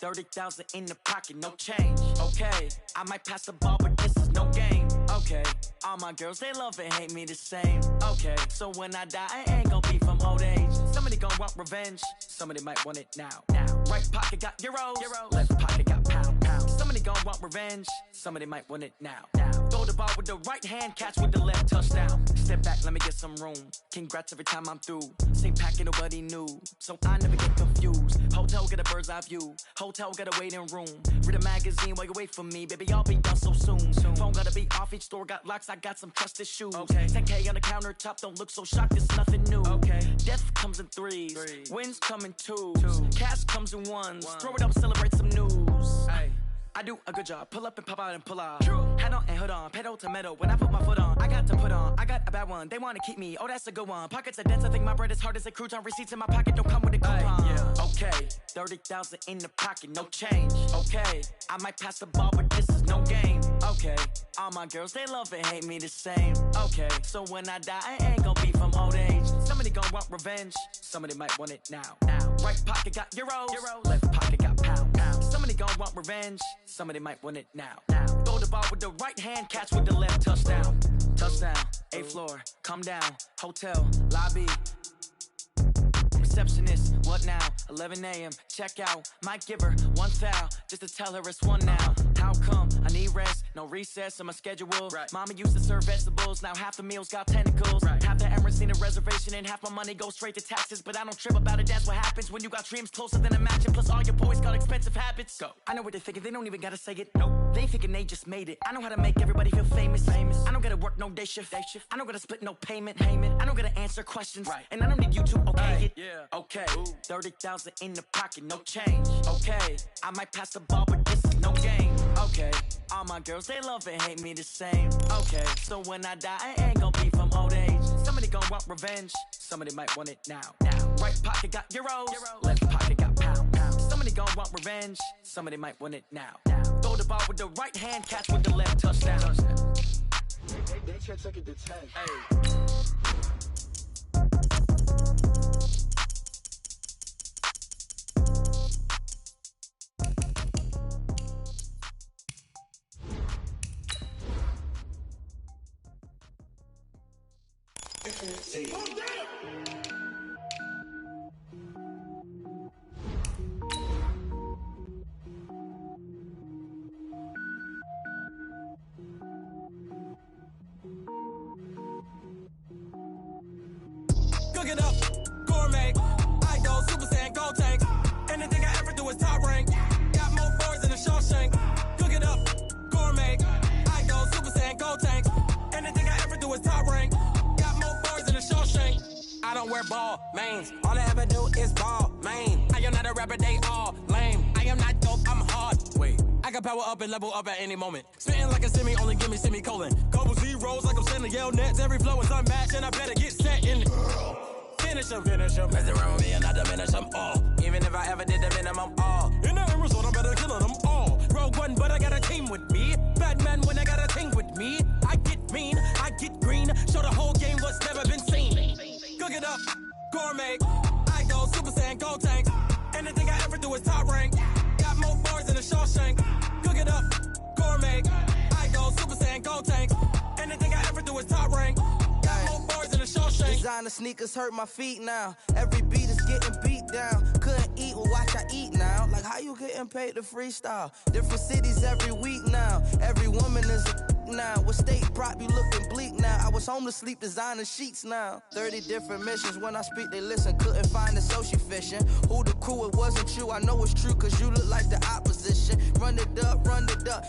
30,000 in the pocket, no change. Okay, I might pass the ball, but this is no game. Okay, all my girls, they love and hate me the same. Okay, so when I die, I ain't gon' be from old age. Somebody gon' want revenge, somebody might want it now. Right pocket got euros, left pocket got pound. Somebody gon' want revenge, somebody might want it now. Throw the ball with the right hand, catch with the left, touchdown. Step back, let me get some room. Congrats every time I'm through. Same packet, nobody knew, so I never get confused. Hotel get a bird's eye view, hotel get a waiting room. Read a magazine while you wait for me, baby, I'll be done so soon. Phone gotta be off, each store got locks, I got some trusted shoes. 10K on the countertop, don't look so shocked, it's nothing new. Death comes in threes, wins come in twos, cash comes in ones. Throw it up, celebrate some news. I do a good job, pull up and pop out and pull out. Hat on and hood on, pedal to metal. When I put my foot on, I got to put on. I got a bad one, they wanna keep me, oh that's a good one. Pockets are dense, I think my bread is hard as a crouton. Receipts in my pocket don't come with a coupon. Okay, 30,000 in the pocket, no change. Okay, I might pass the ball, but this is no game. Okay, all my girls, they love and hate me the same. Okay, so when I die, I ain't gon' be from old age. Somebody gon' want revenge, somebody might want it now. Right pocket got euros, left pocket got pound. Somebody gon' want revenge, somebody might want it now. Throw the ball with the right hand, catch with the left, touchdown. Touchdown, 8th floor, come down, hotel, lobby. Receptionist, what now? 11 a.m., check out. Might give her one foul, just to tell her it's one now. How come? I need rest, no recess in my schedule. Mama used to serve vegetables, now half the meals got tentacles. Half the Emirates need a reservation and half my money goes straight to taxes. But I don't trip about it, that's what happens when you got dreams closer than a match. And plus all your boys got expensive habits. I know what they're thinking, they don't even gotta say it. They thinking they just made it. I know how to make everybody feel famous. I don't gotta work no day shift. I don't gotta split no payment. I don't gotta answer questions. And I don't need you to okay it. Okay, 30,000 in the pocket, no change. Okay, I might pass the ball, but this is no game. Okay, all my girls, they love and hate me the same. Okay, so when I die, I ain't gon' be from old age. Somebody gon' want revenge, somebody might want it now. Right pocket got euros, left pocket got pound. Somebody gon' want revenge, somebody might want it now. Throw the ball with the right hand, catch with the left, touchdown. They can't take it to 10. See. Cook it up, gourmet. I go Super Saiyan, gold tank. Anything I ever do is top rank. Got more birds than a Shawshank. Cook it up, gourmet. I go Super Saiyan, gold tank. Anything I ever do is top rank. Got more birds than a Shawshank. I don't wear ball mains. All I ever do is ball main. I am not a rapper, they all lame. I am not dope, I'm hard. Wait, I can power up and level up at any moment. Spitting like a semi, only give me semicolon. Couple zeros like I'm sending yell nets. Every flow is unmatched and I better get set in. Finish them. Mess around with me and I diminish them all. Even if I ever did the minimum all. In the result, I better kill them all. Rogue One, but I got a team with me. Batman when I got a thing with me. I get mean, I get green. Show the whole game what's never been seen. Cook it up, gourmet. I go Super Saiyan, gold tank. Anything I ever do is top rank. Got more bars than a Shawshank. Cook it up, gourmet. I go Super Saiyan, gold tank. Anything I ever do is top rank. Got more bars than a Shawshank. Designer sneakers hurt my feet now. Every beat is getting beat down. Couldn't eat, well watch I eat now. Like how you getting paid to freestyle? Different cities every week now. Every woman is a now. With state prop, you looking bleak now. I was home to sleep, designer sheets now. 30 different missions, when I speak they listen. Couldn't find it, so she fishing. Who the crew, it wasn't you. I know it's true, cause you look like the opposition. Run it up,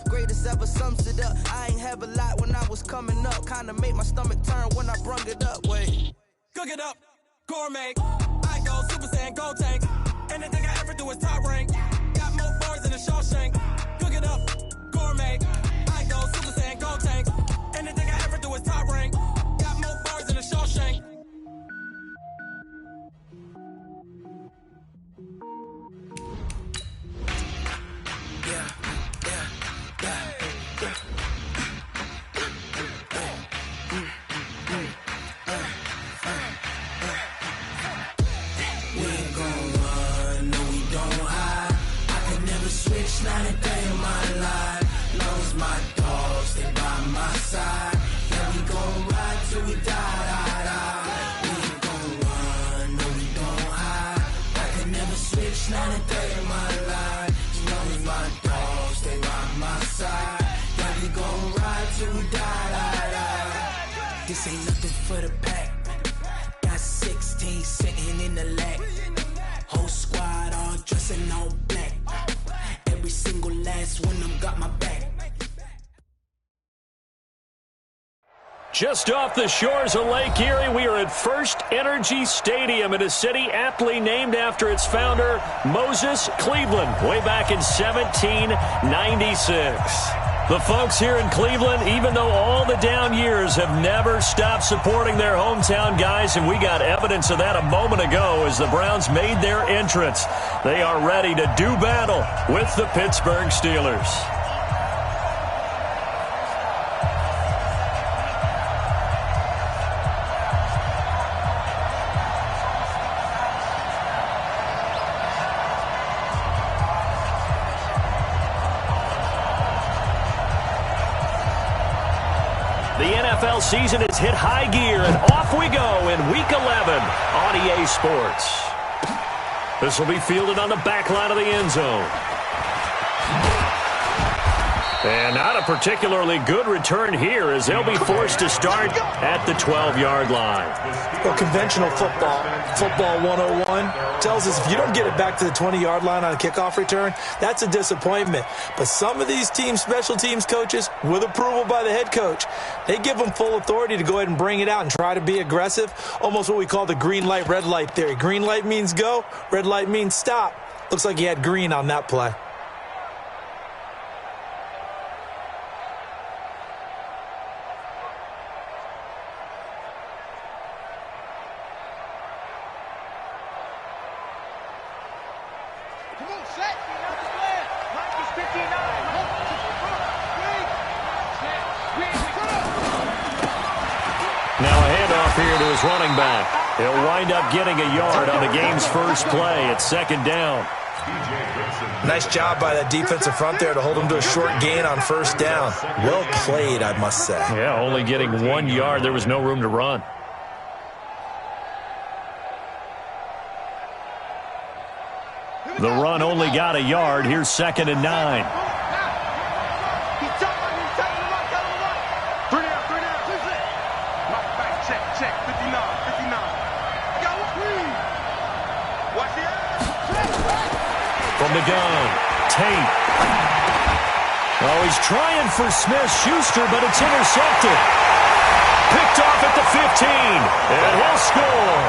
greatest ever sums it up. I ain't have a lot when I was coming up. Kinda made my stomach turn when I brung it up. Wait. Cook it up, gourmet. I go Super Saiyan, gold tank. Anything I ever do is top rank. Got more bars than a Shawshank. Cook it up, gourmet. I go Super Saiyan, gold tank. Anything I ever do is top rank. Got more bars than a Shawshank. Each night and day of my life, you know me, my dogs, they by my side. Yeah, we gon' ride till we die. This ain't nothing for the pack. Got 16 sitting in the lag. Whole squad all dressing all black. Every single last one of them got my back. Just off the shores of Lake Erie, we are at First Energy Stadium in a city aptly named after its founder, Moses Cleveland, way back in 1796. The folks here in Cleveland, even though all the down years, have never stopped supporting their hometown guys, and we got evidence of that a moment ago as the Browns made their entrance. They are ready to do battle with the Pittsburgh Steelers. The NFL season has hit high gear, and off we go in Week 11 on EA Sports. This will be fielded on the back line of the end zone. And not a particularly good return here as they'll be forced to start at the 12-yard line. Well, conventional football 101, tells us if you don't get it back to the 20-yard line on a kickoff return, that's a disappointment. But some of these team special teams coaches, with approval by the head coach, they give them full authority to go ahead and bring it out and try to be aggressive, almost what we call the green light, red light theory. Green light means go, red light means stop. Looks like he had green on that play. Running back. He'll wind up getting a yard on the game's first play. It's second down. Nice job by that defensive front there to hold him to a short gain on first down. Well played, I must say. Yeah, only getting 1 yard. There was no room to run. The run only got a yard. Here's second and 9. From the gun, Tate. Oh, he's trying for Smith-Schuster, but it's intercepted. Picked off at the 15, and he'll score.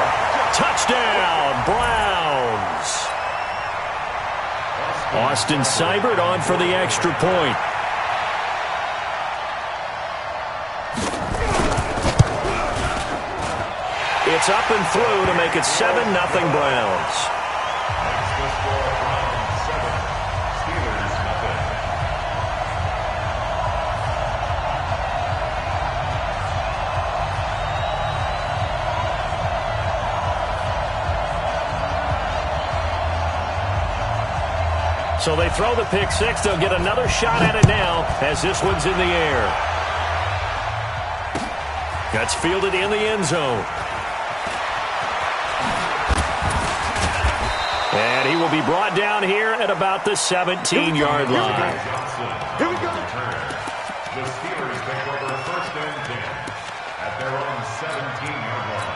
Touchdown, Browns. Austin Seibert on for the extra point. It's up and through to make it 7-0 Browns. So they throw the pick six. They'll get another shot at it now as this one's in the air. That's fielded in the end zone. And he will be brought down here at about the 17-yard line. Here we go. The Steelers take over first and 10 at their own 17-yard line.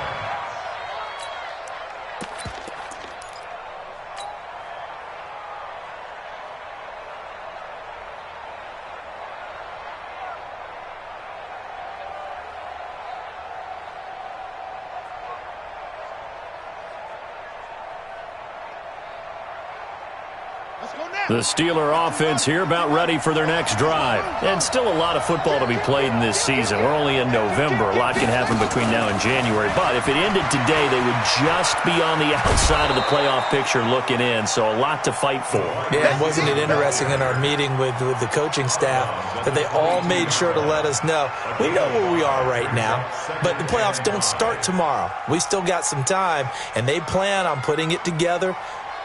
The Steeler offense here about ready for their next drive. And still a lot of football to be played in this season. We're only in November. A lot can happen between now and January. But if it ended today, they would just be on the outside of the playoff picture looking in. So a lot to fight for. Yeah, and wasn't it interesting in our meeting with the coaching staff that they all made sure to let us know, we know where we are right now, but the playoffs don't start tomorrow. We still got some time, and they plan on putting it together,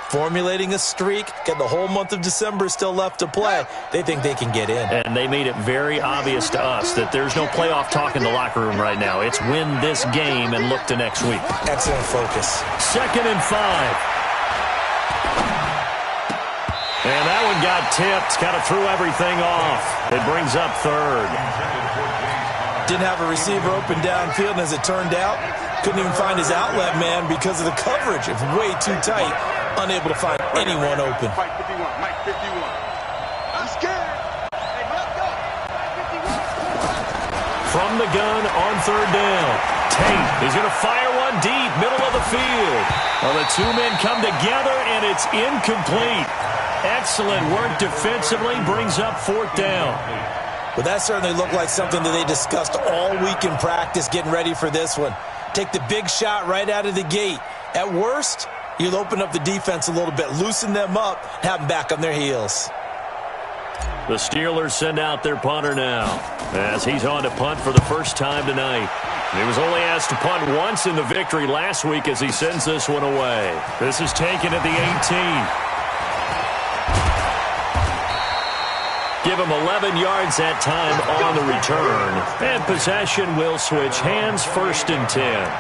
formulating a streak, got the whole month of December still left to play. They think they can get in. And they made it very obvious to us that there's no playoff talk in the locker room right now. It's win this game and look to next week. Excellent focus. 2nd and 5. one got tipped, kind of threw everything off. It brings up third. Didn't have a receiver open downfield, and as it turned out, couldn't even find his outlet man because of the coverage. It's way too tight, unable to find anyone open. Mike 51, Mike 51. I'm scared. Hey, go. From the gun on third down. Tate is going to fire one deep, middle of the field. Well, the two men come together, and it's incomplete. Excellent work defensively, brings up fourth down. Well, that certainly looked like something that they discussed all week in practice, getting ready for this one. Take the big shot right out of the gate. At worst, you'll open up the defense a little bit, loosen them up, have them back on their heels. The Steelers send out their punter now, as he's on to punt for the first time tonight. He was only asked to punt once in the victory last week as he sends this one away. This is taken at the 18. Give him 11 yards that time on the return. And possession will switch hands, 1st and 10.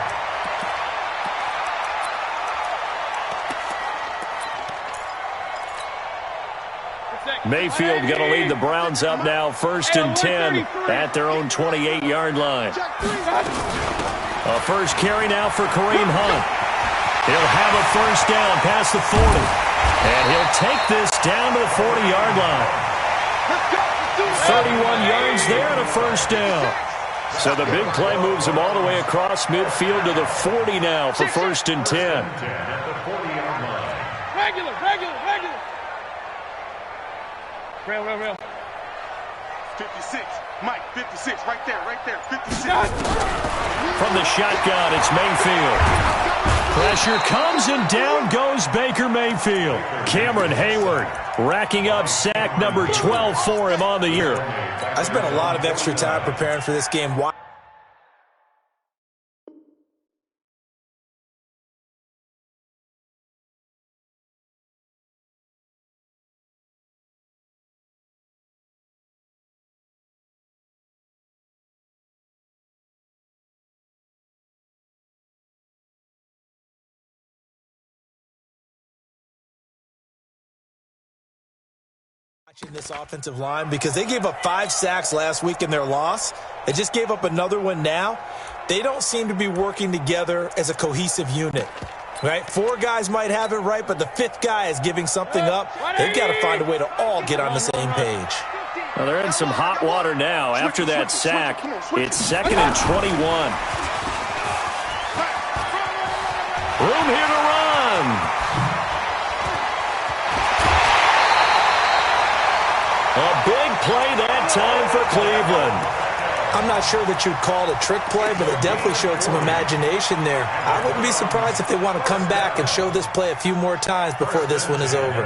Mayfield going to lead the Browns up now, 1st and 10 at their own 28-yard line. A first carry now for Kareem Hunt. He'll have a first down past the 40. And he'll take this down to the 40-yard line. 31 yards there and a first down. So the big play moves him all the way across midfield to the 40 now for 1st and 10. Regular. Real. 56. Mike, 56. Right there. 56. From the shotgun, it's Mayfield. Pressure comes and down goes Baker Mayfield. Cameron Hayward racking up sack number 12 for him on the year. I spent a lot of extra time preparing for this game. Watching this offensive line because they gave up 5 sacks last week in their loss. They just gave up another one now. They don't seem to be working together as a cohesive unit. Right? 4 guys might have it right, but the 5th guy is giving something up. They've got to find a way to all get on the same page. Well, they're in some hot water now. After that sack, it's 2nd and 21. Room here to run. A big play that time for Cleveland. I'm not sure that you'd call it a trick play, but it definitely showed some imagination there. I wouldn't be surprised if they want to come back and show this play a few more times before this one is over.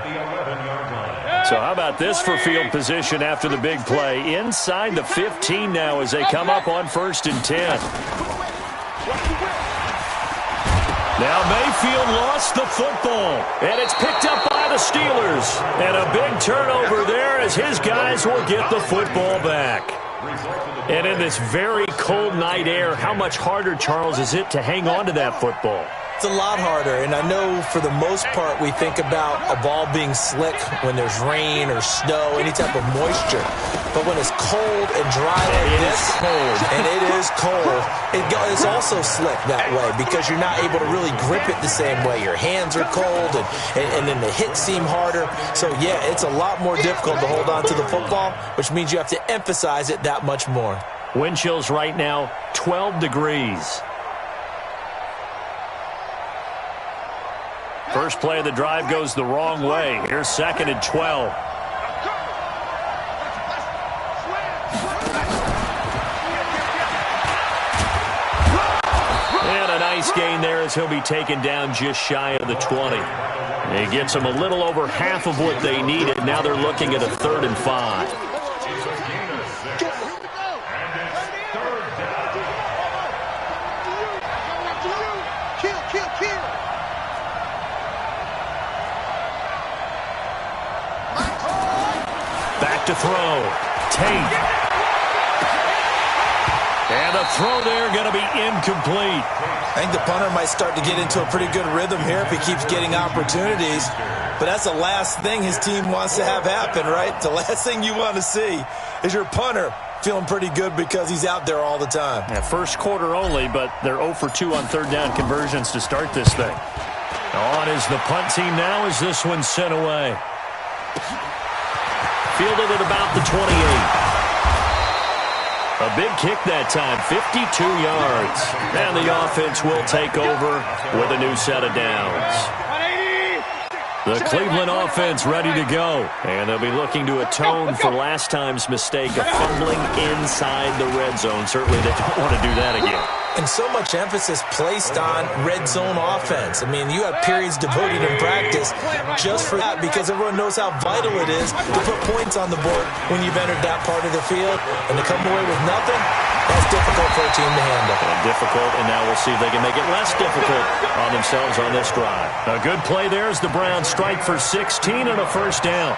So how about this for field position after the big play? Inside the 15 now as they come up on 1st and 10. Now Mayfield lost the football, and it's picked up by the Steelers. And a big turnover there as his guys will get the football back. And in this very cold night air, how much harder, Charles, is it to hang on to that football? It's a lot harder, and I know for the most part we think about a ball being slick when there's rain or snow, any type of moisture. But when it's cold and dry like this, and it is cold, it's also slick that way because you're not able to really grip it the same way. Your hands are cold, and then the hits seem harder. So, yeah, it's a lot more difficult to hold on to the football, which means you have to emphasize it that much more. Wind chills right now, 12 degrees. First play of the drive goes the wrong way. Here's 2nd and 12. And a nice gain there as he'll be taken down just shy of the 20. He gets them a little over half of what they needed. Now they're looking at a 3rd and 5. To throw. Tate. And the throw there going to be incomplete. I think the punter might start to get into a pretty good rhythm here if he keeps getting opportunities. But that's the last thing his team wants to have happen, right? The last thing you want to see is your punter feeling pretty good because he's out there all the time. Yeah, first quarter only, but they're 0 for 2 on third down conversions to start this thing. On is the punt team now as this one's sent away. Fielded at about the 28. A big kick that time, 52 yards. And the offense will take over with a new set of downs. The Cleveland offense ready to go. And they'll be looking to atone for last time's mistake of fumbling inside the red zone. Certainly they don't want to do that again. And so much emphasis placed on red zone offense. I mean, you have periods devoted in practice just for that because everyone knows how vital it is to put points on the board when you've entered that part of the field. And to come away with nothing, that's difficult for a team to handle. Difficult, and now we'll see if they can make it less difficult on themselves on this drive. A good play there as the Browns strike for 16 and a first down.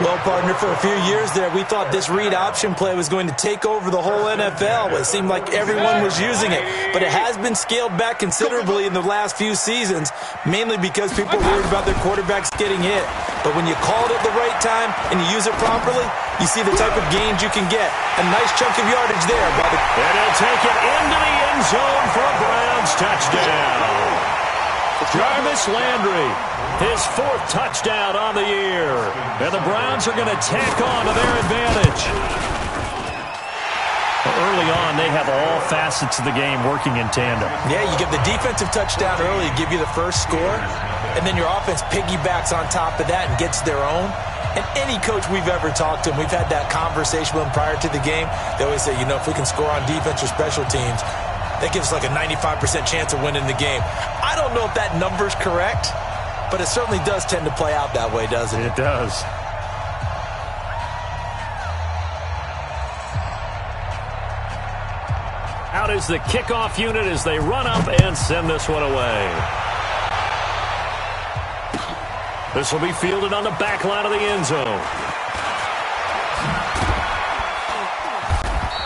Well, partner, for a few years there, we thought this read option play was going to take over the whole NFL. It seemed like everyone was using it, but it has been scaled back considerably in the last few seasons, mainly because people are worried about their quarterbacks getting hit. But when you call it at the right time and you use it properly, you see the type of gains you can get. A nice chunk of yardage there. And he'll take it into the end zone for a Browns touchdown. Jarvis Landry, his 4th touchdown on the year. And the Browns are going to tack on to their advantage. Early on, they have all facets of the game working in tandem. Yeah, you give the defensive touchdown early, give you the first score, and then your offense piggybacks on top of that and gets their own. And any coach we've ever talked to, and we've had that conversation with them prior to the game, they always say, you know, if we can score on defense or special teams, that gives us like a 95% chance of winning the game. I don't know if that number's correct, but it certainly does tend to play out that way, doesn't it? It does. Out is the kickoff unit as they run up and send this one away. This will be fielded on the back line of the end zone.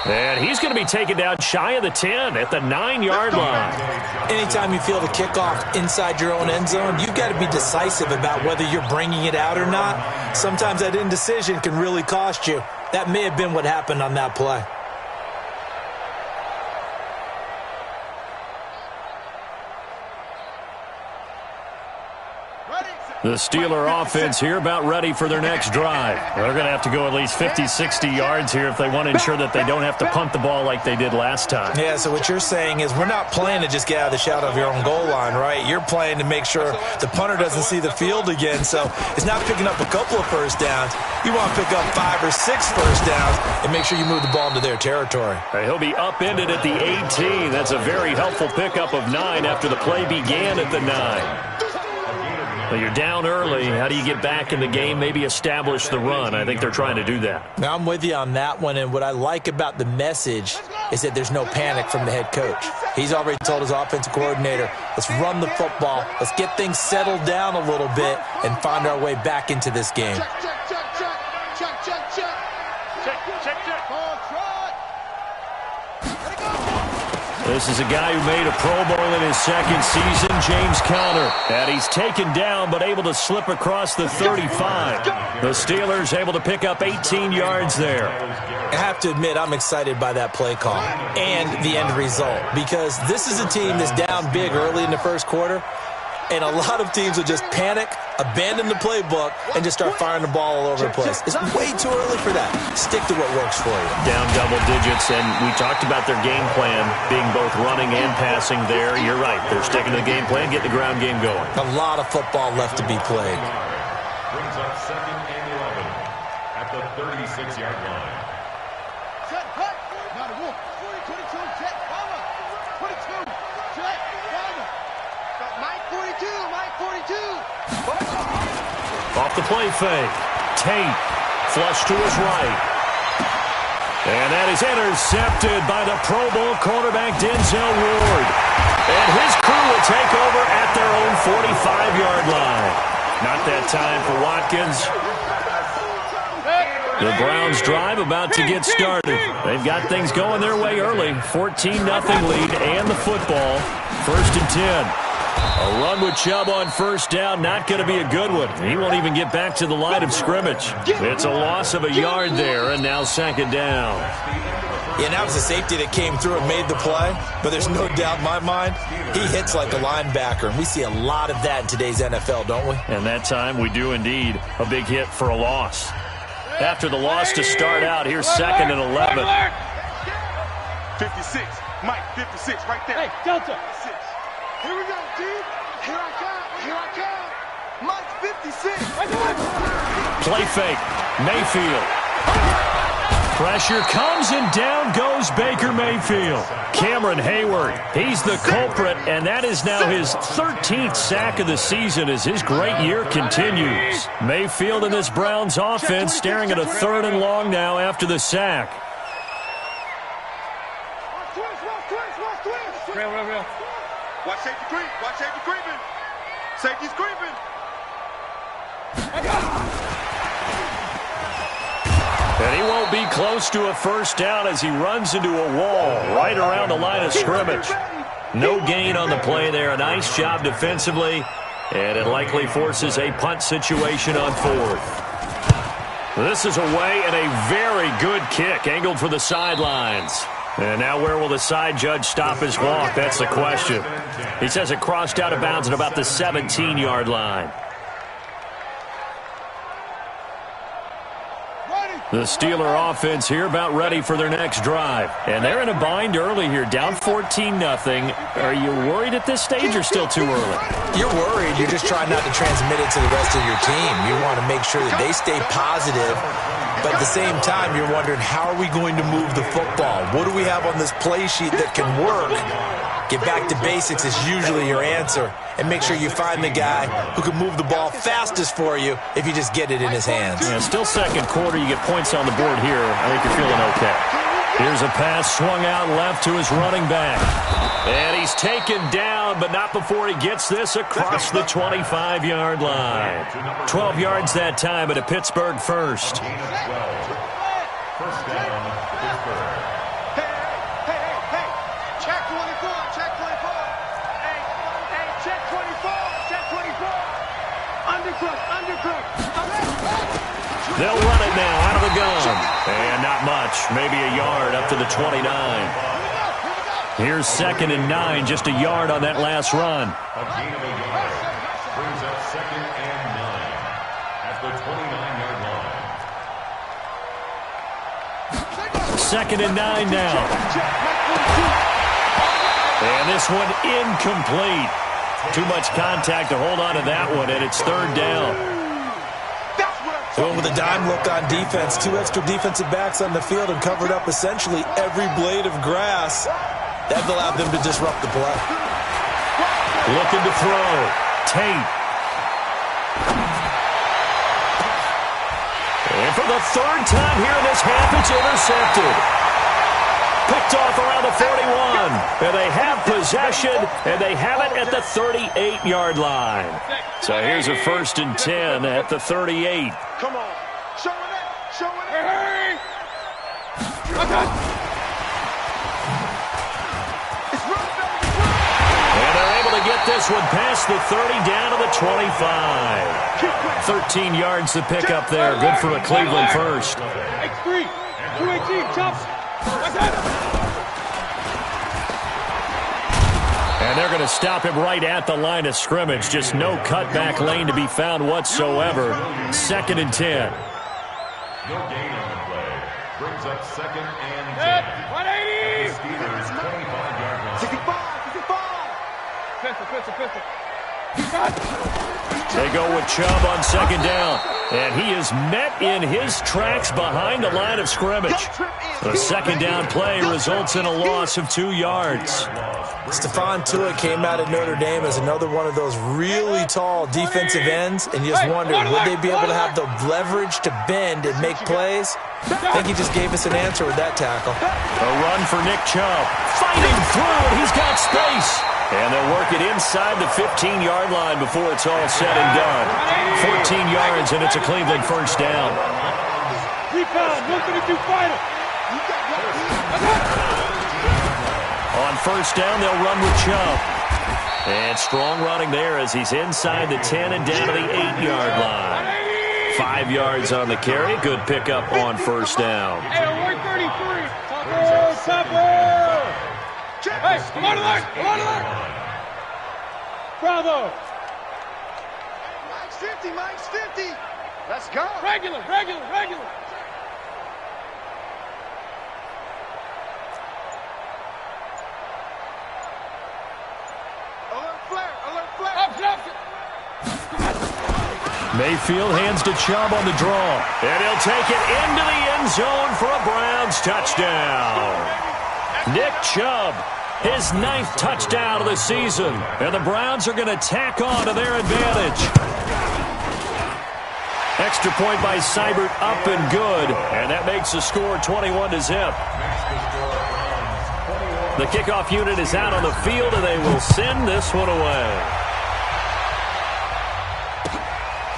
And he's going to be taken down shy of the 10 at the 9-yard line. Anytime you field a kickoff inside your own end zone, you've got to be decisive about whether you're bringing it out or not. Sometimes that indecision can really cost you. That may have been what happened on that play. The Steeler offense here about ready for their next drive. They're going to have to go at least 50, 60 yards here if they want to ensure that they don't have to punt the ball like they did last time. Yeah, so what you're saying is we're not playing to just get out of the shadow of your own goal line, right? You're playing to make sure the punter doesn't see the field again. So it's not picking up a couple of first downs. You want to pick up 5 or 6 first downs and make sure you move the ball into their territory. He'll be upended at the 18. That's a very helpful pickup of 9 after the play began at the 9. Well, you're down early. How do you get back in the game, maybe establish the run? I think they're trying to do that. Now, I'm with you on that one, and what I like about the message is that there's no panic from the head coach. He's already told his offensive coordinator, let's run the football, let's get things settled down a little bit and find our way back into this game. This is a guy who made a Pro Bowl in his second season, James Conner. And he's taken down but able to slip across the 35. The Steelers able to pick up 18 yards there. I have to admit, I'm excited by that play call and the end result because this is a team that's down big early in the first quarter, and a lot of teams will just panic, abandon the playbook, and just start firing the ball all over the place. It's way too early for that. Stick to what works for you. Down double digits, and we talked about their game plan being both running and passing there. You're right. They're sticking to the game plan, getting the ground game going. A lot of football left to be played. Brings up 2nd and 11 at the 36-yard line. Set, hut. Now the wolf. 22, set, bomber. 22, set, bomber. Got Mike 42, Mike 42. Off the play fake. Tate, flush to his right. And that is intercepted by the Pro Bowl quarterback Denzel Ward. And his crew will take over at their own 45-yard line. Not that time for Watkins. The Browns drive about to get started. They've got things going their way early. 14-0 lead and the football. 1st and 10. A run with Chubb on first down, not going to be a good one. He won't even get back to the line of scrimmage. It's a loss of a yard there, and now 2nd down. Yeah, that was a safety that came through and made the play, but there's no doubt in my mind, he hits like a linebacker, and we see a lot of that in today's NFL, don't we? And that time we do indeed. A big hit for a loss. After the loss to start out, here's 2nd and 11. 56. Mike, 56 right there. Hey, Delta. 56. Here we go, D. Here I come. Here I come. Mike, 56. Play fake. Mayfield. Pressure comes and down goes Baker Mayfield. Cameron Hayward, he's the culprit, and that is now his 13th sack of the season as his great year continues. Mayfield and this Browns offense staring at a 3rd and long now after the sack. Real. Watch safety creep. Watch safety creeping. Safety's creeping. And he won't be close to a first down as he runs into a wall right around the line of scrimmage. No gain on the play there. A nice job defensively, and it likely forces a punt situation on 4th. This is away and a very good kick angled for the sidelines. And now where will the side judge stop his walk? That's the question. He says it crossed out of bounds at about the 17-yard line. The Steeler offense here about ready for their next drive. And they're in a bind early here, down 14-0. Are you worried at this stage or still too early? You're worried. You're just trying not to transmit it to the rest of your team. You want to make sure that they stay positive. But at the same time, you're wondering, how are we going to move the football? What do we have on this play sheet that can work? Get back to basics is usually your answer. And make sure you find the guy who can move the ball fastest for you if you just get it in his hands. Yeah, still 2nd quarter. You get points on the board here. I think you're feeling okay. Here's a pass swung out left to his running back. And he's taken down, but not before he gets this across the 25-yard line. 12 yards that time, but a Pittsburgh first. First down, Pittsburgh. Hey. Check 24. Check 24. Hey, check 24. Check 24. Undercook. They'll run it now out of the gun. And not much. Maybe a yard up to the 29. Here's 2nd and 9. Just a yard on that last run. A gain of a yard. Brings up 2nd and 9 at the 29-yard line. 2nd and 9 now. And this one incomplete. Too much contact to hold on to that one, and it's 3rd down. Going with a dime look on defense. 2 extra defensive backs on the field and covered up essentially every blade of grass. That allowed them to disrupt the play. Looking to throw. Tate. And for the 3rd time here in this half, it's intercepted. Picked off around the 41. And they have possession, and they have it at the 38-yard line. So here's a 1st and 10 at the 38. Come on. Show it. Hey. And they're able to get this one past the 30 down to the 25. 13 yards to pick up there. Good for a Cleveland first. X3. 218. Chops. And they're going to stop him right at the line of scrimmage. Just no cutback lane to be found whatsoever. 2nd and 10. No gain on the play. Brings up 2nd and 10. 180. Steelers 25-yard line. 65. Pistol. They go with Chubb on 2nd down. And he is met in his tracks behind the line of scrimmage. The 2nd down play results in a loss of 2 yards. Stephon Tuitt came out of Notre Dame as another one of those really tall defensive ends, and you just wondered, would they be able to have the leverage to bend and make plays? I think he just gave us an answer with that tackle. A run for Nick Chubb. Fighting through, and he's got space. And they'll work it inside the 15-yard line before it's all said and done. 14 yards, and it's a Cleveland first down. On first down, they'll run with Chubb. And strong running there as he's inside the 10 and down to the 8-yard line. 5 yards on the carry. Good pickup on first down. Hey, come on, alert! Come on, alert! Bravo! Mike's 50! Let's go! Regular! Alert flare! Up! Mayfield hands to Chubb on the draw. And he'll take it into the end zone for a Browns touchdown. Nick Chubb, his 9th touchdown of the season. And the Browns are going to tack on to their advantage. Extra point by Seibert, up and good. And that makes the score 21-0. The kickoff unit is out on the field, and they will send this one away.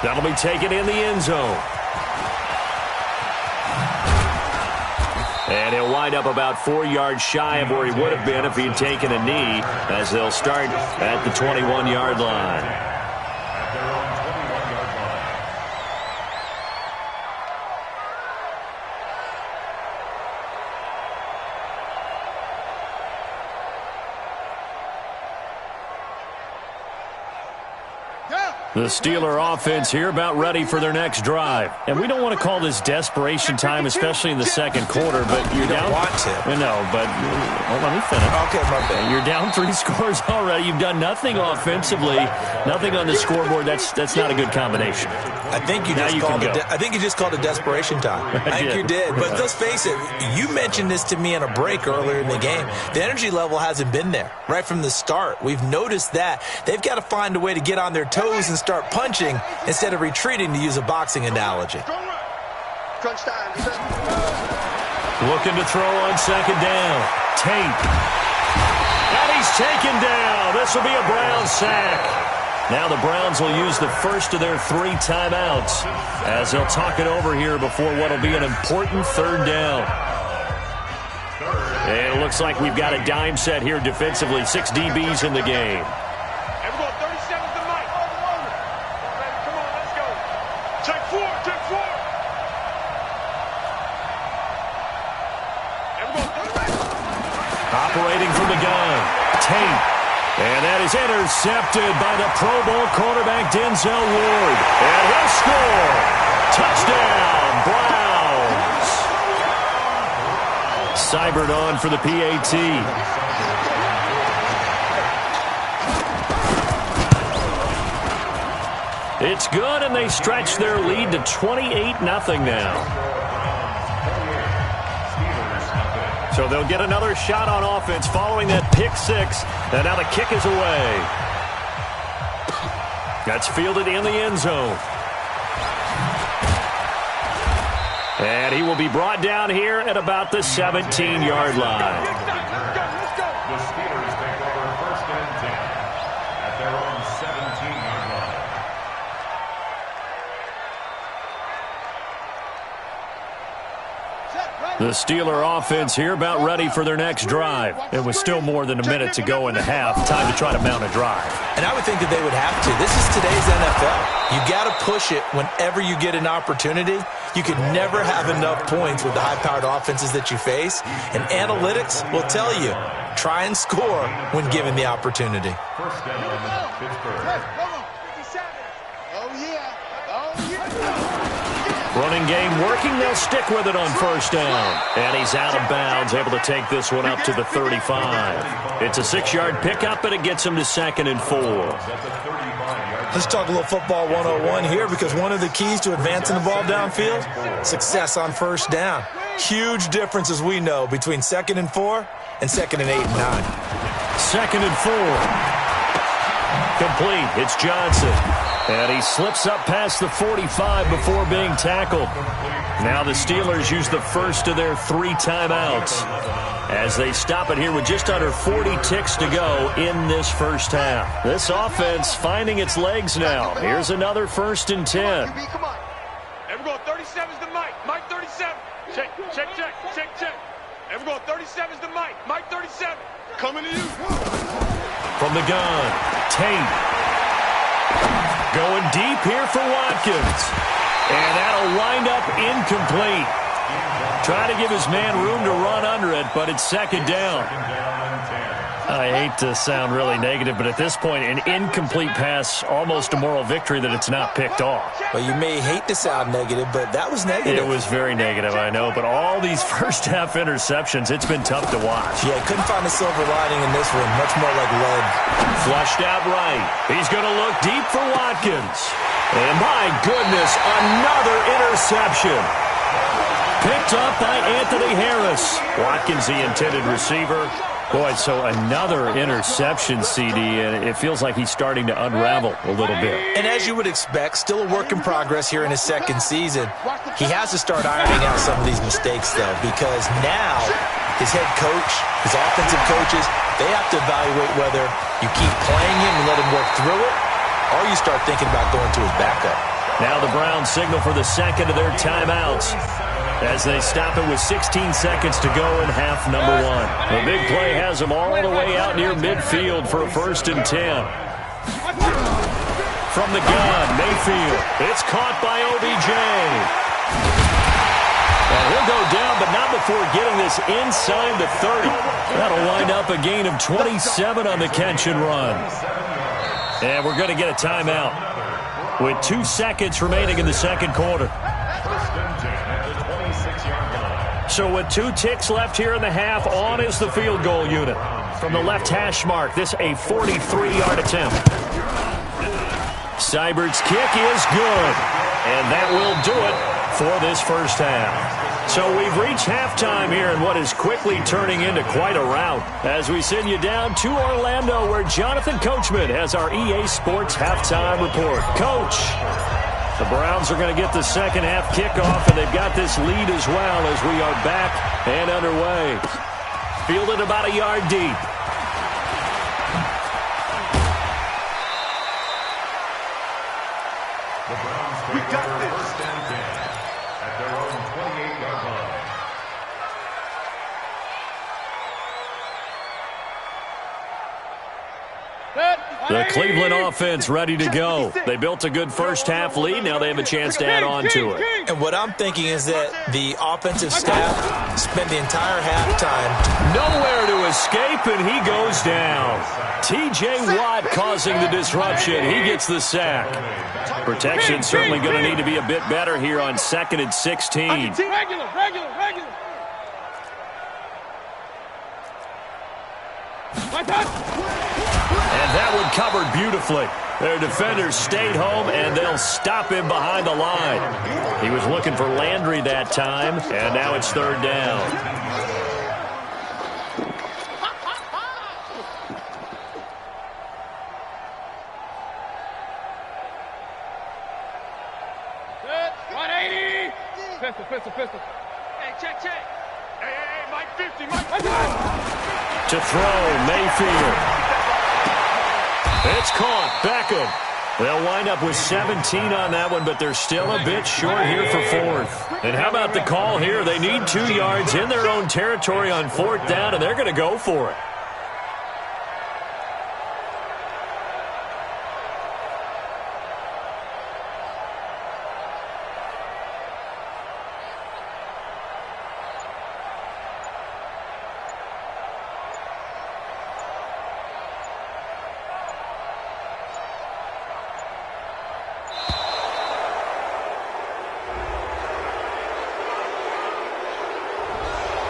That'll be taken in the end zone. And he'll wind up about 4 yards shy of where he would have been if he'd taken a knee, as they'll start at the 21-yard line. The Steeler offense here about ready for their next drive. And we don't want to call this desperation time, especially in the second quarter, but you're down. Want to. No, but let me finish. Okay, my bad. You're down 3 scores already. You've done nothing offensively, nothing on the scoreboard. That's not a good combination. I think you just called it desperation time. I think you did. But let's face it, you mentioned this to me in a break earlier in the game. The energy level hasn't been there right from the start. We've noticed that. They've got to find a way to get on their toes and start punching instead of retreating, to use a boxing analogy. Crunch time. Looking to throw on second down. Tate. And he's taken down. This will be a Browns sack. Now the Browns will use the first of their 3 timeouts as they'll talk it over here before what will be an important third down. And it looks like we've got a dime set here defensively. 6 DBs in the game. Everyone, 37's the mic. Come on, let's go. Check 4. Operating from the gun. Tate. And that is intercepted by the Pro Bowl quarterback Denzel Ward. And he'll score. Touchdown, Browns. Seibert on for the PAT. It's good, and they stretch their lead to 28-0 now. So they'll get another shot on offense following that pick 6. And now the kick is away. That's fielded in the end zone. And he will be brought down here at about the 17-yard line. Let's go. The Steelers take over first and 10 at their own 17-yard line. The Steeler offense here about ready for their next drive. It was still more than a minute to go in the half. Time to try to mount a drive. And I would think that they would have to. This is today's NFL. You got to push it whenever you get an opportunity. You could never have enough points with the high-powered offenses that you face. And analytics will tell you, try and score when given the opportunity. First down, Pittsburgh. Oh, yeah. Running game working. They'll stick with it on first down. And he's out of bounds, able to take this one up to the 35. It's a 6-yard pickup, and it gets him to 2nd and 4. Let's talk a little football 101 here, because one of the keys to advancing the ball downfield, success on first down. Huge difference, as we know, between 2nd and 4 and 2nd and 8 and 9. 2nd and 4. Complete. It's Johnson. And he slips up past the 45 before being tackled. Now the Steelers use the first of their 3 timeouts as they stop it here with just under 40 ticks to go in this first half. This offense finding its legs now. Here's another 1st and 10. Come on. going 37's the Mike. Mike 37. Check, check, check, check, check. And we're going 37's the Mike. Mike 37. Coming to you. From the gun, Tate. Going deep here for Watkins. And that'll wind up incomplete. Try to give his man room to run under it, but it's second down. I hate to sound really negative, but at this point, an incomplete pass, almost a moral victory that it's not picked off. Well, you may hate to sound negative, but that was negative. It was very negative, I know, but all these first-half interceptions, it's been tough to watch. Yeah, couldn't find a silver lining in this one. Much more like lead. Flushed out right. He's going to look deep for Watkins. And my goodness, another interception. Picked up by Anthony Harris. Watkins, the intended receiver. Boy, so another interception, CD, and it feels like he's starting to unravel a little bit. And as you would expect, still a work in progress here in his second season. He has to start ironing out some of these mistakes, though, because now his head coach, his offensive coaches, they have to evaluate whether you keep playing him and let him work through it, or you start thinking about going to his backup. Now the Browns signal for the second of their timeouts as they stop it with 16 seconds to go in half number one. The big play has them all the way out near midfield for a 1st and 10. From the gun, Mayfield. It's caught by OBJ. And he'll go down, but not before getting this inside the 30. That'll wind up a gain of 27 on the catch and run. And we're going to get a timeout with 2 seconds remaining in the second quarter. So with 2 ticks left here in the half, on is the field goal unit. From the left hash mark, this a 43-yard attempt. Seibert's kick is good. And that will do it for this first half. So we've reached halftime here in what is quickly turning into quite a rout as we send you down to Orlando where Jonathan Coachman has our EA Sports halftime report. Coach, the Browns are going to get the second half kickoff, and they've got this lead as well as we are back and underway. Fielded about a yard deep. The Browns take over 1st and 10 at their own 28-yard line. The Cleveland offense ready to go. They built a good first half lead. Now they have a chance to add on to it. And what I'm thinking is that the offensive staff spent the entire halftime nowhere to escape, and he goes down. T.J. Watt causing the disruption. He gets the sack. Protection certainly going to need to be a bit better here on 2nd and 16. Regular. And that one covered beautifully. Their defenders stayed home, and they'll stop him behind the line. He was looking for Landry that time, and now it's 3rd down. Good. 180. Pistol. Hey, check. Hey, Mike 50, Mike. To throw, Mayfield. It's caught. Beckham. They'll wind up with 17 on that one, but they're still a bit short here for 4th. And how about the call here? They need 2 yards in their own territory on 4th down, and they're going to go for it.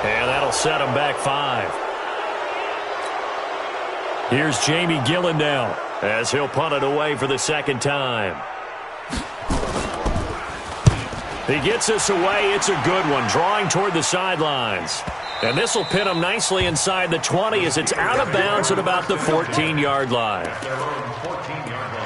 And that'll set him back 5. Here's Jamie Gillendow as he'll punt it away for the second time. He gets us away. It's a good one, drawing toward the sidelines. And this will pin him nicely inside the 20 as it's out of bounds at about the 14-yard line. Their own 14-yard line.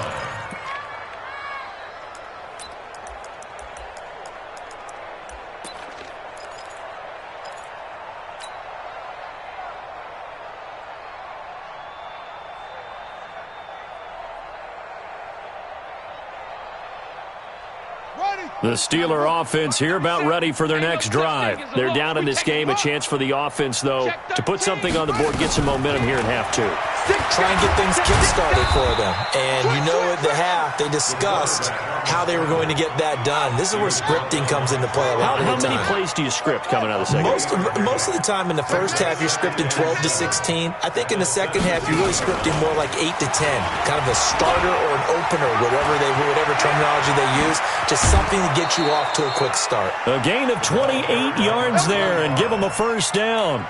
Ready. The Steeler offense here about ready for their next drive. They're down in this game. A chance for the offense, though, to put something on the board, get some momentum here in half 2. Try and get things kick-started for them. And you know at the half, they discussed how they were going to get that done. This is where scripting comes into play a lot of the time. How many plays do you script coming out of the second? Most of the time in the first half, you're scripting 12 to 16. I think in the second half, you're really scripting more like 8 to 10. Kind of a starter or an opener, whatever terminology they use. Just something to get you off to a quick start. A gain of 28 yards there and give them a first down.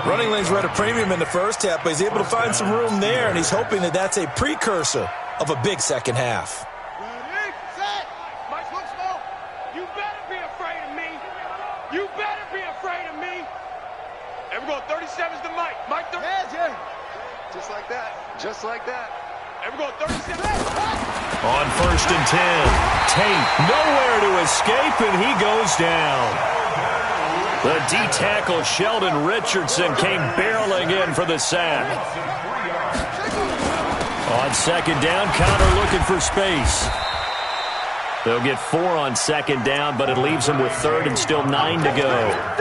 Running lanes were at a premium in the first half, but he's able to find some room there, and he's hoping that that's a precursor of a big second half. Ready, set. Mike, look slow. You better be afraid of me. You better be afraid of me. And we're going 37's to Mike. Mike, Yeah. just like that. Just like that. And we're going 37. On 1st and 10, Tate nowhere to escape, and he goes down. The D-tackle Sheldon Richardson came barreling in for the sack. On second down, Connor looking for space. They'll get 4 on second down, but it leaves them with 3rd and still 9 to go.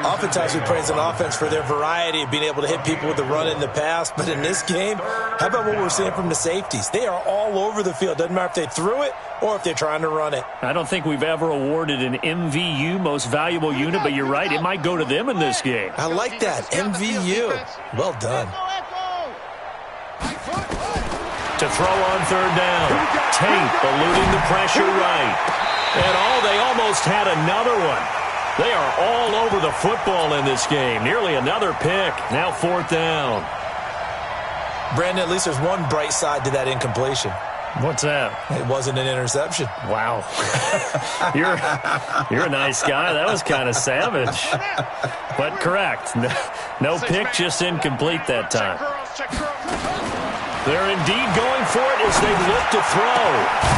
Oftentimes we praise an offense for their variety of being able to hit people with the run in the pass, but in this game, how about what we're seeing from the safeties? They are all over the field. Doesn't matter if they threw it or if they're trying to run it. I don't think we've ever awarded an MVU, most valuable unit, but you're right, it might go to them in this game. I like that, MVU. Well done. To throw on 3rd down. Tate eluding the pressure right. And they almost had another one. They are all over the football in this game. Nearly another pick. Now 4th down. Brandon, at least there's one bright side to that incompletion. What's that? It wasn't an interception. Wow. You're a nice guy. That was kind of savage. But correct. No pick, just incomplete that time. They're indeed going for it as they look to throw.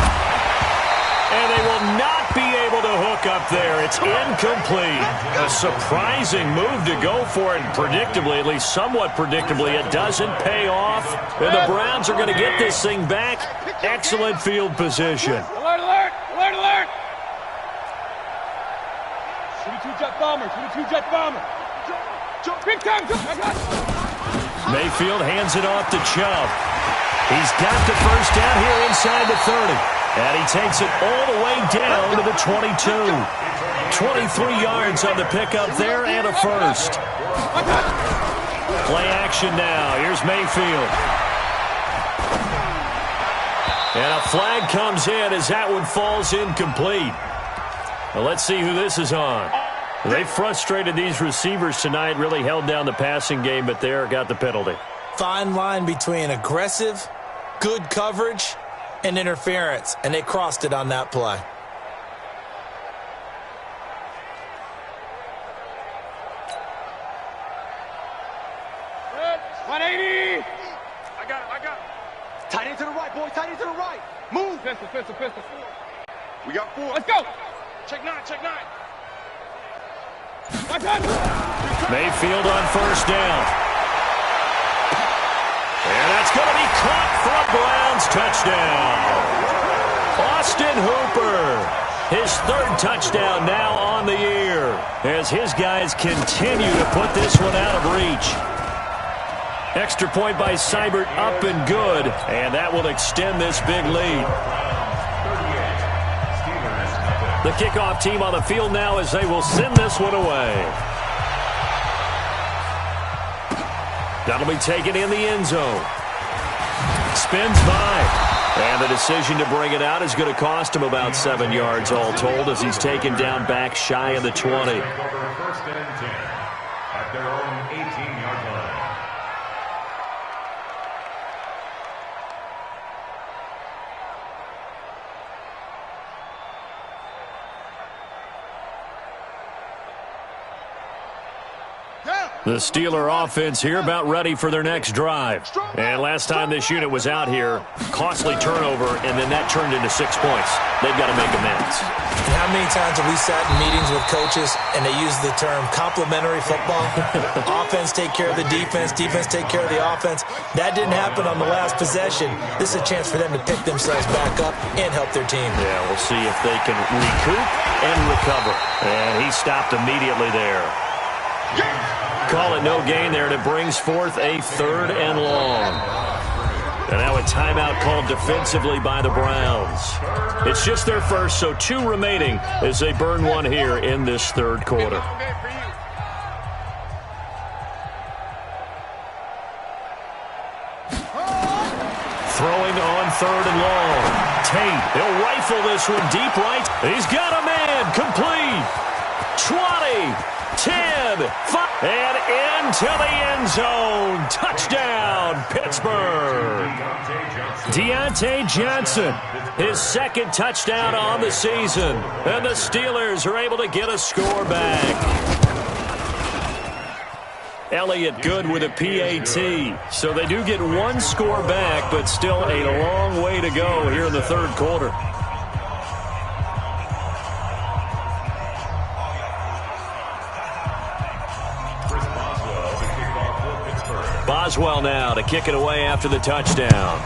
And they will not be able to hook up there. It's incomplete. A surprising move to go for it. Predictably, at least somewhat predictably, it doesn't pay off. And the Browns are going to get this thing back. Excellent field position. Alert, alert, alert, alert. 22 jet bomber, 22 jet bomber. Big time, Mayfield hands it off to Chubb. He's got the first down here inside the 30. And he takes it all the way down to the 22. 23 yards on the pickup there and a first. Play action now. Here's Mayfield. And a flag comes in as that one falls incomplete. Well, let's see who this is on. They frustrated these receivers tonight, really held down the passing game, but there got the penalty. Fine line between aggressive, good coverage, and interference, and they crossed it on that play. Good. 180. I got it. Tight end to the right, boys. Tight end to the right. Move. Pistol. We got 4. Let's go. Check 9. My time. Mayfield on first down. And that's going to be caught for a Browns touchdown. Austin Hooper, his 3rd touchdown now on the year as his guys continue to put this one out of reach. Extra point by Seibert up and good, and that will extend this big lead. The kickoff team on the field now as they will send this one away. That'll be taken in the end zone. Spins by. And the decision to bring it out is going to cost him about 7 yards all told as he's taken down back shy of the 20. 1st and 10 at their own 18-yard line. Down. The Steeler offense here about ready for their next drive. And last time this unit was out here, costly turnover, and then that turned into 6 points. They've got to make amends. And how many times have we sat in meetings with coaches and they use the term complementary football? Offense take care of the defense, defense take care of the offense. That didn't happen on the last possession. This is a chance for them to pick themselves back up and help their team. Yeah, we'll see if they can recoup and recover. And he stopped immediately there. Call it no gain there, and it brings forth a 3rd and long. And now a timeout called defensively by the Browns. It's just their first, so 2 remaining as they burn one here in this 3rd quarter. Throwing on 3rd and long. Tate, he'll rifle this one deep right. He's got a man, complete. 20, 10, 5, and into the end zone. Touchdown, Pittsburgh. Deontay Johnson, his 2nd touchdown on the season. And the Steelers are able to get a score back. Elliott good with a PAT. So they do get 1 score back, but still a long way to go here in the 3rd quarter. Boswell now to kick it away after the touchdown.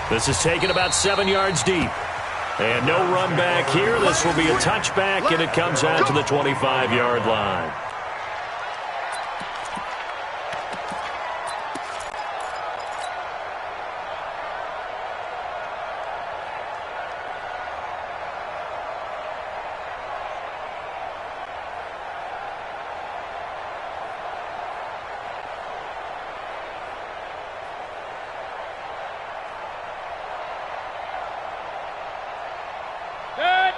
This is taken about 7 yards deep. And no run back here. This will be a touchback, and it comes out to the 25-yard line.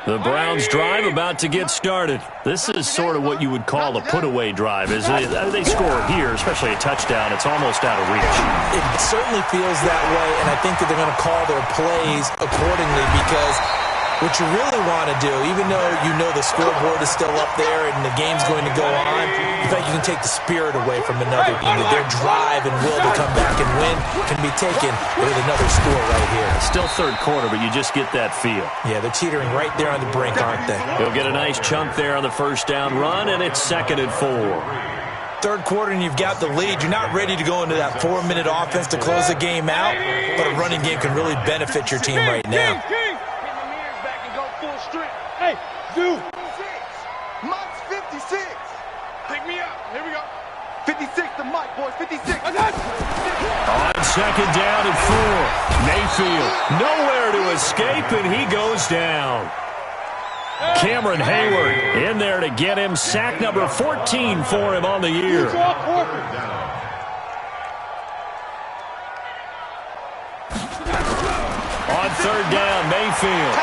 The Browns drive about to get started. This is sort of what you would call a put-away drive, isn't it? They score here, especially a touchdown. It's almost out of reach. It certainly feels that way, and I think that they're going to call their plays accordingly because what you really want to do, even though you know the scoreboard is still up there and the game's going to go on, you think you can take the spirit away from another team. That their drive and will to come back and win can be taken with another score right here. Still 3rd quarter, but you just get that feel. Yeah, they're teetering right there on the brink, aren't they? He'll get a nice chunk there on the 1st down run, and it's 2nd and 4. 3rd quarter and you've got the lead. You're not ready to go into that 4-minute offense to close the game out, but a running game can really benefit your team right now. Hey, dude. Mike's 56. Pick me up. Here we go. 56 to Mike, boys. 56. I got you. On 2nd down and 4. Mayfield nowhere to escape, and he goes down. Cameron Hayward in there to get him. Sack number 14 for him on the year. On 3rd down, Mayfield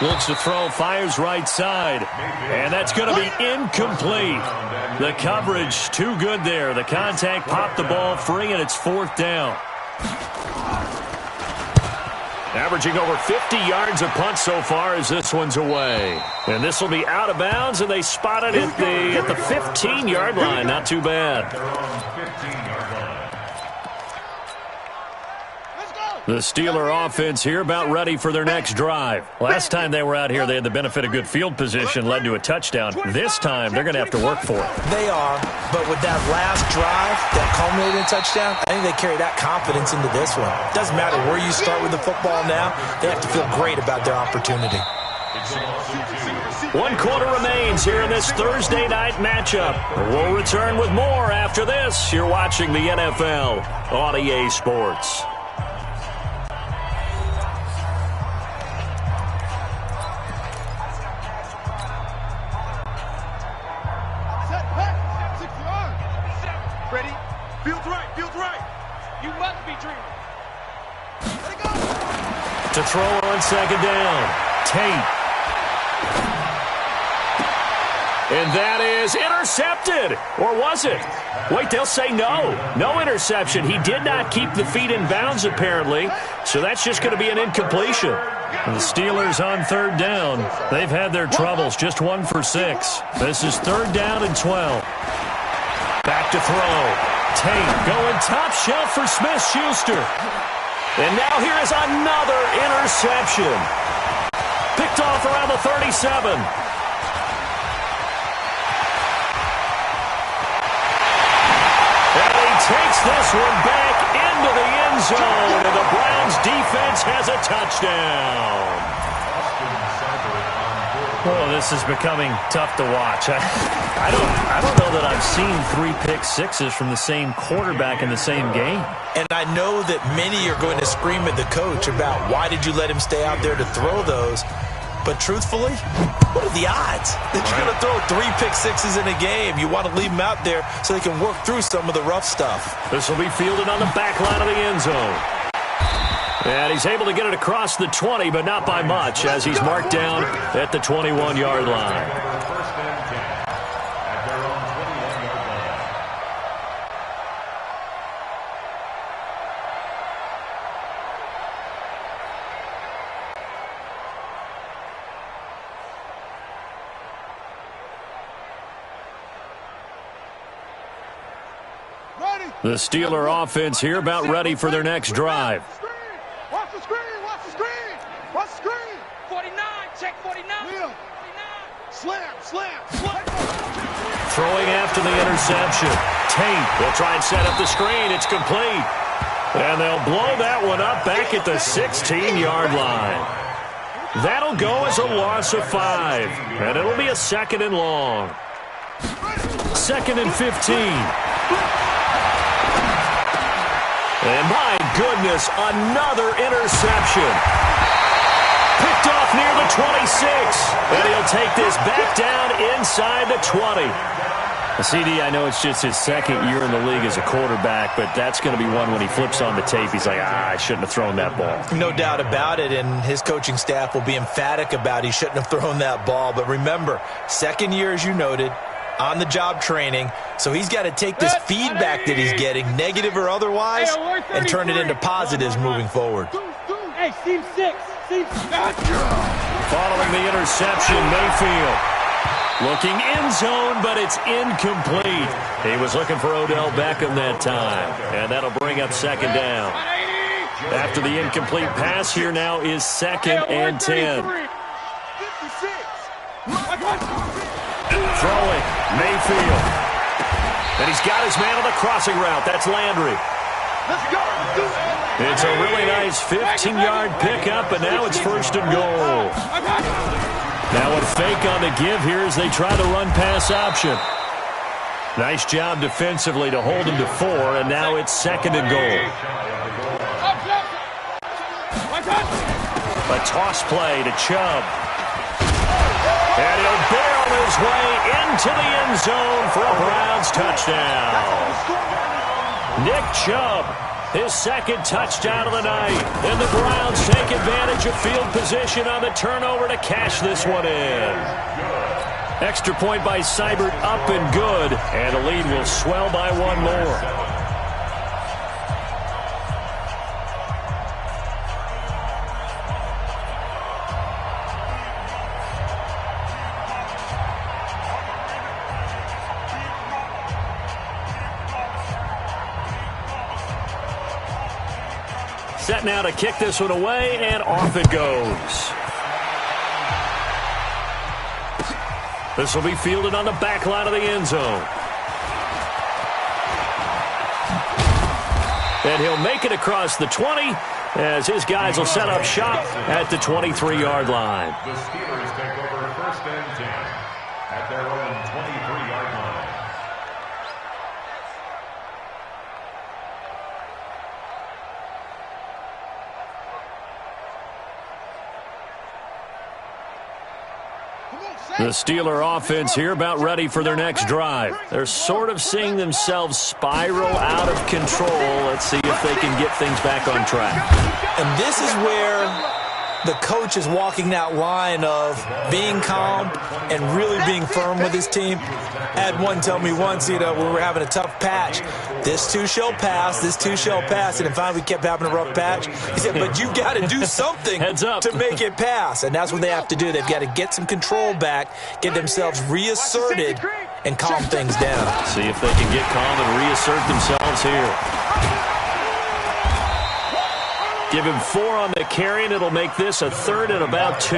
looks to throw, fires right side, and that's going to be incomplete. The coverage too good there. The contact popped the ball free, and it's 4th down. Averaging over 50 yards a punt so far as this one's away. And this will be out of bounds, and they spot it at the 15-yard line. Not too bad. The Steeler offense here about ready for their next drive. Last time they were out here, they had the benefit of good field position, led to a touchdown. This time, they're going to have to work for it. They are, but with that last drive that culminated in a touchdown, I think they carry that confidence into this one. Doesn't matter where you start with the football now, they have to feel great about their opportunity. 1 quarter remains here in this Thursday night matchup. We'll return with more after this. You're watching the NFL on EA Sports. Ready? Feels right. Feels right. You must be dreaming. Let it go. To throw on 2nd down. Tate. And that is intercepted. Or was it? Wait, they'll say no. No interception. He did not keep the feet in bounds, apparently. So that's just going to be an incompletion. And the Steelers on third down. They've had their troubles, just 1 for 6. This is third down and 12. Back to throw. Tate going top shelf for Smith-Schuster. And now here is another interception. Picked off around the 37. And he takes this one back into the end zone, and the Browns defense has a touchdown. Oh, this is becoming tough to watch. I don't know that I've seen 3 pick sixes from the same quarterback in the same game. And I know that many are going to scream at the coach about why did you let him stay out there to throw those. But truthfully, what are the odds that you're going to throw 3 pick sixes in a game? You want to leave them out there so they can work through some of the rough stuff. This will be fielded on the back line of the end zone. And he's able to get it across the 20, but not by much, as he's marked down at the 21-yard line. First and 10 at their own 21-yard line. The Steeler offense here about ready for their next drive. Watch the screen! Watch the screen! Watch the screen! 49, check 49. Will. 49. Slam! Throwing after the interception. Tate will try and set up the screen. It's complete. And they'll blow that one up back at the 16-yard line. That'll go as a loss of 5. And it'll be a 2nd and long. 2nd and 15. And my goodness, another interception. Picked off near the 26. And he'll take this back down inside the 20. CD, I know it's just his 2nd year in the league as a quarterback, but that's going to be one when he flips on the tape. He's like, I shouldn't have thrown that ball. No doubt about it, and his coaching staff will be emphatic about he shouldn't have thrown that ball. But remember, 2nd year, as you noted, on-the-job training, so he's got to take this feedback that he's getting, negative or otherwise, and turn it into positives moving forward. Hey, seam 6. Following the interception, Mayfield looking end zone, but it's incomplete. He was looking for Odell Beckham that time, and that'll bring up 2nd down. After the incomplete pass, here now is 2nd and 10. Throwing, Mayfield. And he's got his man on the crossing route. That's Landry. It's a really nice 15-yard pickup, and now it's 1st and goal. Now a fake on the give here as they try the run-pass option. Nice job defensively to hold him to 4, and now it's 2nd and goal. A toss play to Chubb. And he'll barrel his way into the end zone for a Browns touchdown. Nick Chubb, his 2nd touchdown of the night. And the Browns take advantage of field position on the turnover to cash this one in. Extra point by Seibert, up and good. And the lead will swell by 1 more. Set now to kick this one away, and off it goes. This will be fielded on the back line of the end zone. And he'll make it across the 20 as his guys will set up shop at the 23-yard line. The Steelers take over 1st and 10 at their own 23-yard line. The Steeler offense here about ready for their next drive. They're sort of seeing themselves spiral out of control. Let's see if they can get things back on track. And this is where the coach is walking that line of being calm and really being firm with his team. I had one tell me once, we were having a tough patch. This too shall pass, this too shall pass. And then finally we kept having a rough patch. He said, but you've got to do something to make it pass. And that's what they have to do. They've got to get some control back, get themselves reasserted, and calm things down. See if they can get calm and reassert themselves here. Give him 4 on the carry, and it'll make this a 3rd and about 2.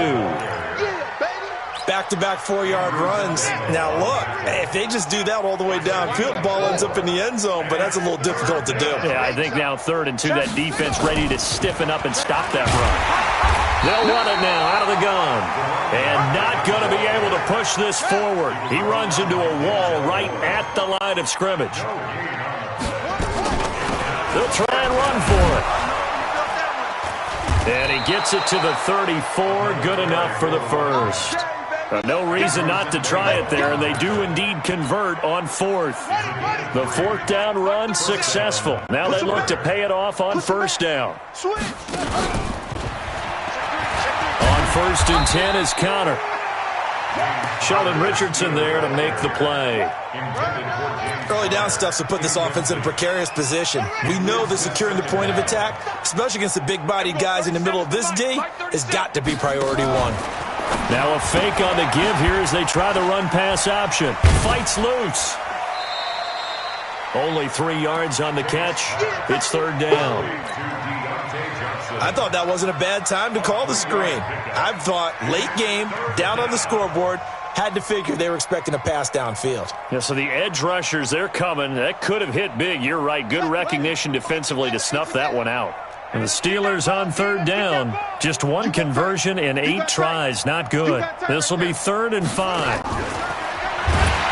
Back-to-back 4-yard runs. Now, look, if they just do that all the way downfield, the ball ends up in the end zone, but that's a little difficult to do. Yeah, I think now 3rd and 2, that defense ready to stiffen up and stop that run. They'll run it now out of the gun. And not going to be able to push this forward. He runs into a wall right at the line of scrimmage. They'll try and run for it. And he gets it to the 34. Good enough for the first. No reason not to try it there, and they do indeed convert on 4th. The 4th down run successful. Now they look to pay it off on 1st down. On 1st and 10 is Connor. Sheldon Richardson there to make the play. Early down stuff to put this offense in a precarious position. We know that securing the point of attack, especially against the big-bodied guys in the middle of this D, has got to be priority 1. Now a fake on the give here as they try the run-pass option. Fights loose. Only 3 yards on the catch. It's 3rd down. I thought that wasn't a bad time to call the screen. I thought late game, down on the scoreboard, had to figure they were expecting a pass downfield. Yeah, so the edge rushers, they're coming. That could have hit big. You're right. Good recognition defensively to snuff that one out. And the Steelers on 3rd down. Just 1 conversion in 8 tries. Not good. This will be 3rd and 5.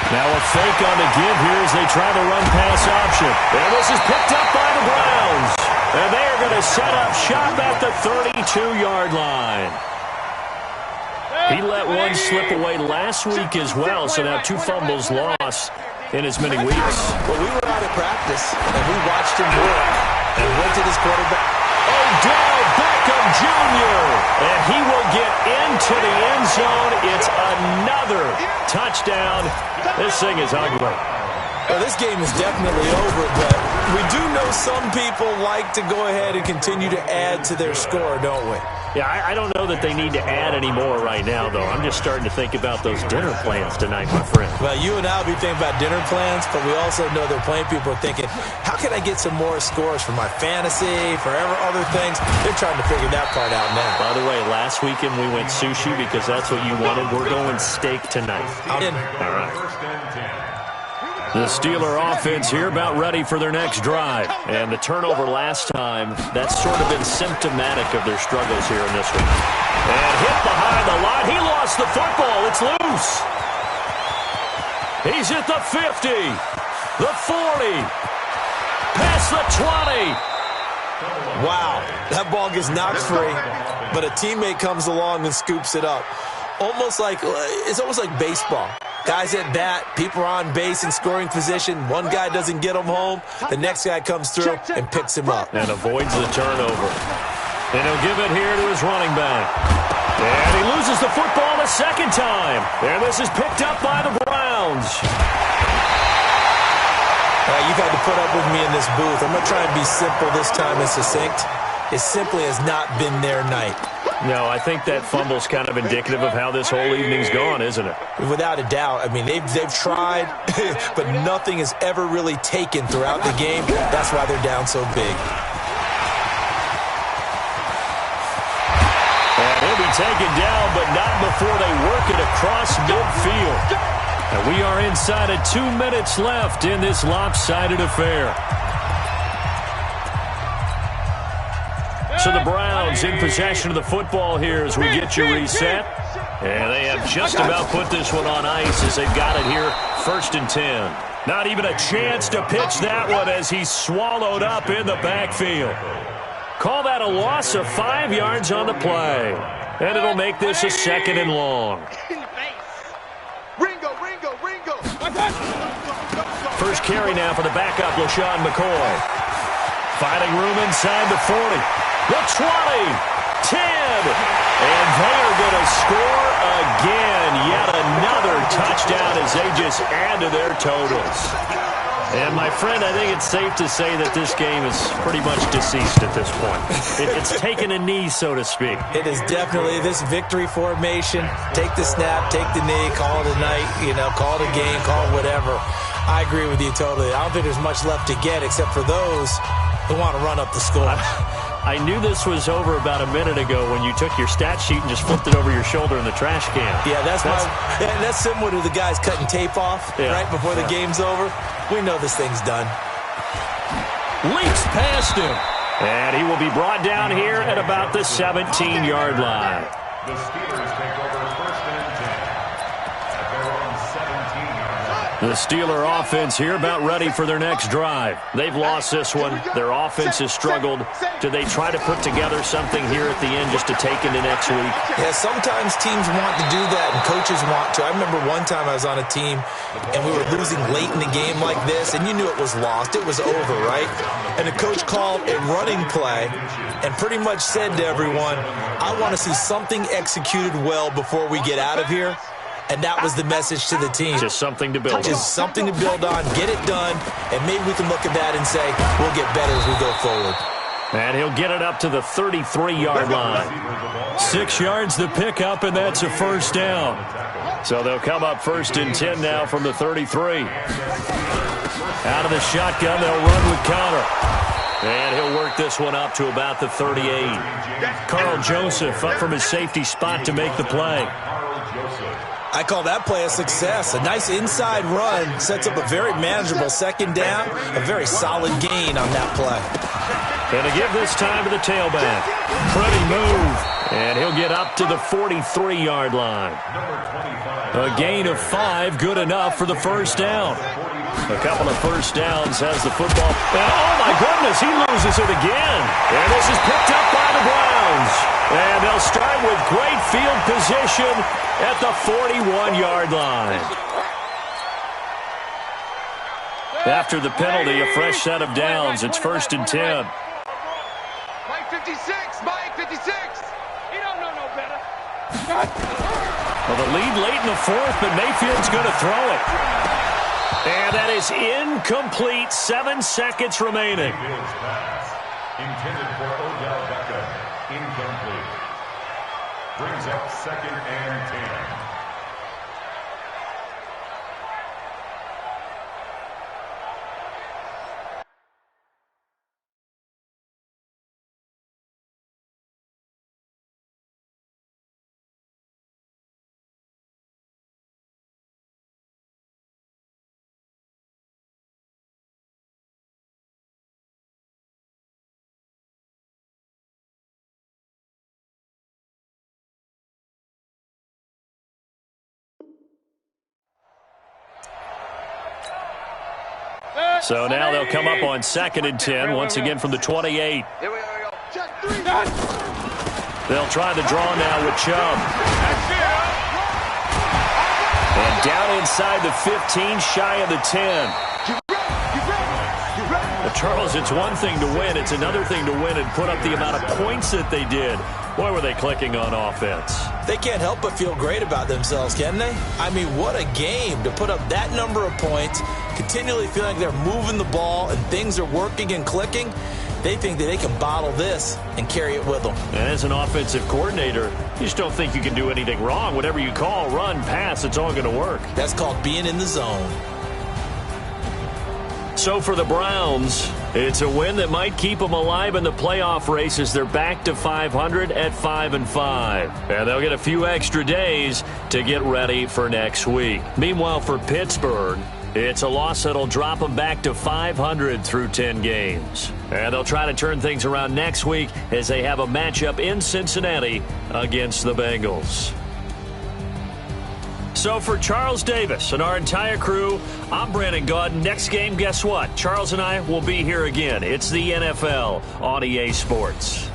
Now a fake on the give here as they try the run-pass option. And this is picked up by the Browns. And they are going to set up shop at the 32-yard line. He let one slip away last week as well, so now 2 fumbles lost in as many weeks. Well, we were out of practice, and we watched him work and went to this quarterback. Odell Beckham Jr. And he will get into the end zone. It's another touchdown. This thing is ugly. Well, this game is definitely over, but we do know some people like to go ahead and continue to add to their score, don't we? Yeah, I don't know that they need to add any more right now, though. I'm just starting to think about those dinner plans tonight, my friend. Well, you and I will be thinking about dinner plans, but we also know that plenty of people are thinking, how can I get some more scores for my fantasy, for other things? They're trying to figure that part out now. By the way, last weekend we went sushi because that's what you wanted. We're going steak tonight. I'm in. All right. The Steeler offense here about ready for their next drive. And the turnover last time, that's sort of been symptomatic of their struggles here in this one. And hit behind the line. He lost the football. It's loose. He's at the 50, the 40, past the 20. Wow, that ball gets knocked free, but a teammate comes along and scoops it up. It's almost like baseball. Guys at bat, people are on base in scoring position. One guy doesn't get him home. The next guy comes through and picks him up. And avoids the turnover. And he'll give it here to his running back. And he loses the football the 2nd time. And this is picked up by the Browns. You've had to put up with me in this booth. I'm going to try and be simple this time and succinct. It simply has not been their night. No, I think that fumble's kind of indicative of how this whole evening's gone, isn't it? Without a doubt. I mean, they've tried, but nothing has ever really taken throughout the game. That's why they're down so big. And he'll be taken down, but not before they work it across midfield. And we are inside of 2 minutes left in this lopsided affair. So the Browns in possession of the football here as we get you reset. And they have just about put this one on ice as they've got it here, 1st and 10. Not even a chance to pitch that one as he's swallowed up in the backfield. Call that a loss of 5 yards on the play. And it'll make this a 2nd and long. First carry now for the backup, LaShawn McCoy. Finding room inside the 40. The 20. And they are going to score again. Yet another touchdown as they just add to their totals. And, my friend, I think it's safe to say that this game is pretty much deceased at this point. It's taken a knee, so to speak. It is definitely this victory formation. Take the snap, take the knee, call it a night, call it a game, call it whatever. I agree with you totally. I don't think there's much left to get except for those who want to run up the score. I knew this was over about a minute ago when you took your stat sheet and just flipped it over your shoulder in the trash can. Yeah, that's similar to the guys cutting tape off right before the game's over. We know this thing's done. Leaks past him. And he will be brought down here at about the 17-yard line. The Steelers take over first and 10 at their own 17-yard line. The Steeler offense here about ready for their next drive. They've lost this one. Their offense has struggled. Do they try to put together something here at the end just to take into next week? Yeah, sometimes teams want to do that and coaches want to. I remember one time I was on a team and we were losing late in the game like this, and you knew it was lost. It was over, right? And the coach called a running play and pretty much said to everyone, I want to see something executed well before we get out of here. And that was the message to the team. Just something to build on. Just something to build on, get it done, and maybe we can look at that and say, we'll get better as we go forward. And he'll get it up to the 33-yard line. 6 yards the pickup, and that's a first down. So they'll come up first and 10 now from the 33. Out of the shotgun, they'll run with Connor. And he'll work this one up to about the 38. Carl Joseph up from his safety spot to make the play. I call that play a success. A nice inside run sets up a very manageable second down, a very solid gain on that play. And to give this time to the tailback. Pretty move. And he'll get up to the 43-yard line. A gain of 5, good enough for the first down. A couple of first downs has the football. And oh, my goodness, he loses it again. And this is picked up by the Browns. And they'll start with great field position at the 41-yard line. After the penalty, a fresh set of downs. It's first and 10. Mike 56, Mike 56. He don't know no better. Well, the lead late in the fourth, but Mayfield's going to throw it. And that is incomplete. 7 seconds remaining. Intended for Odell Beckham. Incomplete. Brings up second and 10. So now they'll come up on second and 10, once again from the 28. They'll try the draw now with Chubb. And down inside the 15, shy of the 10. Well, Charles, it's one thing to win. It's another thing to win and put up the amount of points that they did. Boy, were they clicking on offense. They can't help but feel great about themselves, can they? I mean, what a game to put up that number of points, continually feeling like they're moving the ball and things are working and clicking. They think that they can bottle this and carry it with them. And as an offensive coordinator, you just don't think you can do anything wrong. Whatever you call, run, pass, it's all going to work. That's called being in the zone. So for the Browns, it's a win that might keep them alive in the playoff race as they're back to 500 at 5-5. And they'll get a few extra days to get ready for next week. Meanwhile, for Pittsburgh, it's a loss that'll drop them back to 500 through 10 games. And they'll try to turn things around next week as they have a matchup in Cincinnati against the Bengals. So for Charles Davis and our entire crew, I'm Brandon Gaudin. Next game, guess what? Charles and I will be here again. It's the NFL on EA Sports.